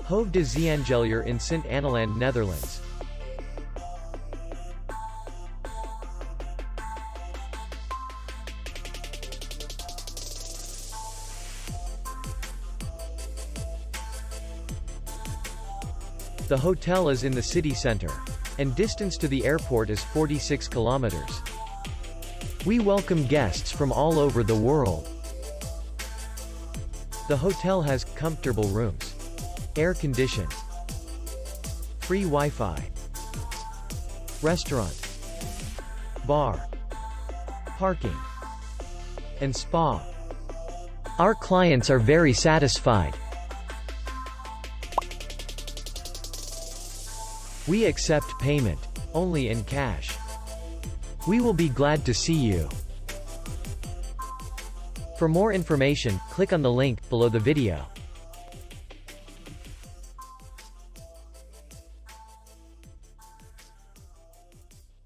Hoeve de zeeanjelier in Sint Annaland, Netherlands. The hotel is in the city center, and distance to the airport is 46 kilometers. We welcome guests from all over the world. The hotel has comfortable rooms, air-conditioned, free Wi-Fi, restaurant, bar, parking, and spa. Our clients are very satisfied. We accept payment only in cash. We will be glad to see you. For more information, click on the link below the video.